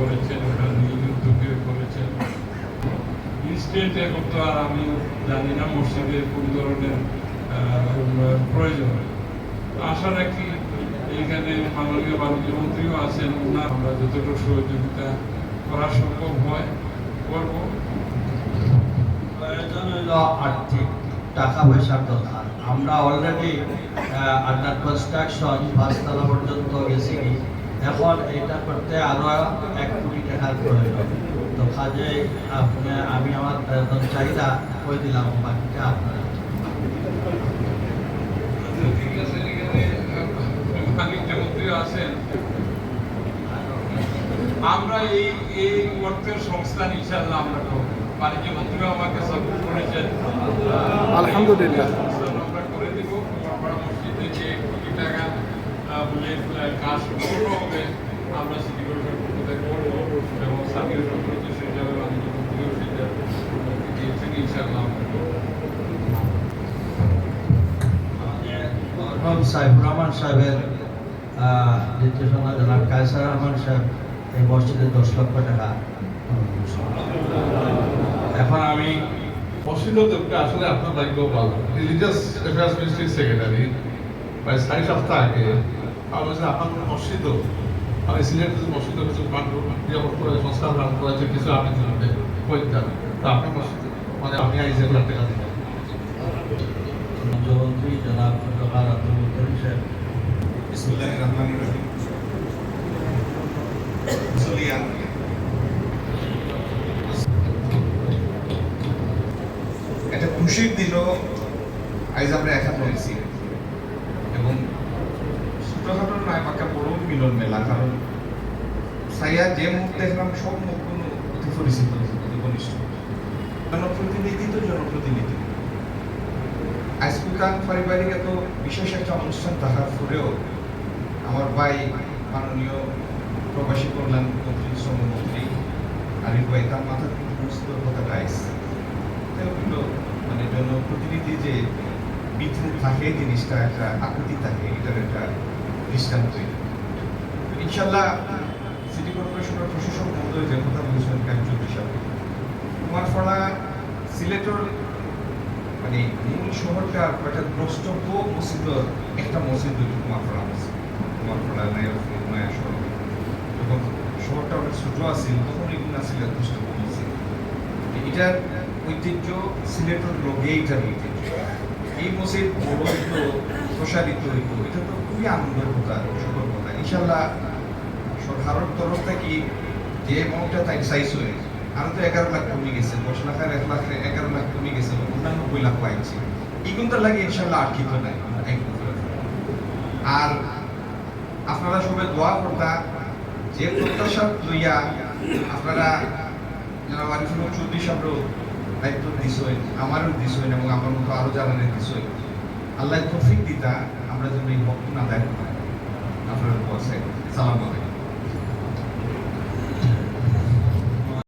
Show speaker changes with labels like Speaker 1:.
Speaker 1: করেছেন, ওটা নিজ উদ্যোগে করেছেন। ইনস্ট্যান্ট এখন তো আর আমি জানি না মসজিদের কোন ধরনের প্রয়োজন। আশা রাখি এখানে মাননীয় বাণিজ্য মন্ত্রীও আছেন, ওনার আমরা যতটুকু সহযোগিতা করা সম্ভব হয় করব।
Speaker 2: প্রয়োজন হইল আর্থিক টাকা পয়সার দরকার। আমরা অলরেডি আন্ডার কনস্ট্রাকশন 5 তলা পর্যন্ত গেছি, এখন এটা করতে আরো 1 কোটি টাকার প্রয়োজন। তো কাজে আমি আমার চাহিদা করে দিলাম, বাকিটা আপনারা।
Speaker 1: ঠিক আছে, এখানে বাণিজ্য মন্ত্রীও আছেন। আমরা এই অর্থের সংস্থান ইনশাআল্লাহ আমরা করব। বাণিজ্য মন্ত্রীও আমাকে সাপোর্ট করেছেন,
Speaker 3: আলহামদুলিল্লাহ।
Speaker 1: আমরা করে দিব। কুমারপাড়া মসজিদে যে 1 কোটি টাকা বলে কাজ শুরু হবে, আমরা সিটি কর্পোরেশন পক্ষ থেকে করবো এবং স্থানীয় সম্পর্কে সেভাবে বাণিজ্য মন্ত্রীও সেটা দিয়েছেন, ইনশাআল্লাহ আমরা করবো।
Speaker 2: সাইফুর রহমান সাহেবের নির্দেশনা জনাব কায়সার রহমান সাহেব এই মসজিদে 10 লক্ষ টাকা। এখন আমি
Speaker 4: মসজিদকে আসলে আপনার ভাগ্য ভালো। রিলিজিয়াস অ্যাফেয়ার্স মিনিস্ট্রির সেক্রেটারি প্রায় 4 সপ্তাহ আগে আমার বলছে আপনার কোনো মসজিদও আমি সিলেট মসজিদও কিছু সংস্কার রান করেছে, কিছু আপনি বলতেন তা আপনার মসজিদ মানে আমি আইসে লাখ টাকা দিলাম।
Speaker 2: মুখ্যমন্ত্রী জনাব ডক্টর আব্দুল মুত্তালিব সাহেব।
Speaker 5: বিসমিল্লাহির রহমানির রহিম। মুসলিয়ান এটা খুশির দিনও আজ আমরা এখানে হয়েছি এবং ছোটখাটো নয় পাকা বড় মিলন মেলা। কারণ সাইয়া যে মুখ দেখলাম সব মুখ কোনো অতি পরিচিত, অতি ঘনিষ্ঠ জনপ্রতিনিধি তো জনপ্রতিনিধি। আজকাল পারিবারিক এত বিশেষ একটা অনুষ্ঠান থাকার পরেও আমার ভাই মাননীয় প্রবাসী কল্যাণ মন্ত্রী, শ্রমমন্ত্রী আরিফ ভাই তার মাথার সমস্ত কথাটা আইসে মানে জনপ্রতিনিধি যে বিধু থাকে, জিনিসটা একটা আকৃতি থাকে, এটার একটা দৃষ্টান্ত। ইনশাল্লাহ সিটি কর্পোরেশনের প্রশাসন মহোদয় যে কথা বলেছেন কামচৌধুরী সাহেব, কুমারপাড়া সিলেটের মানে মূল শহরটা একটা দ্রষ্টব্য মসজিদের একটা মসজিদ, কুমারপাড়া মসজিদ। কুমারপাড়া নয়া শহর যখন শহরটা অনেক ছোট আছিল তখন এগুলো ছিল দ্রষ্টব্য মসজিদ। এটার ঐতিহ্য সিলেটের লোকে, এইটার ঐতিহ্য। এই মসজিদ বড় হইত, প্রসারিত হইত, এটা তো খুবই আনন্দের কথা, সুখর কথা। ইনশাল্লাহ সরকারের তরফ থেকে যে অ্যামাউন্টটা তাই সাইজ হয়ে আরো তো 11 লাখ কমে গেছে, 10 লাখের 1 লাখ 11 লাখ কমে গেছে, 89 লাখ পাইছে। এগুলো লাগে ইনশাল্লাহ আটকিত নাই। আর আপনারা সবাই দোয়া করতা যে প্রত্যাশা লইয়া আপনারা যারা আরিফুল চৌধুরী সাহেবও দায়িত্ব দিছেন, আমারও দিছেন এবং আমার মতো আরো যারা দিছেন, আল্লাহ তৌফিক দিতা আমরা যেন এই বক্তব্য আদায় করতে। আপনার সালাম আলাইকুম।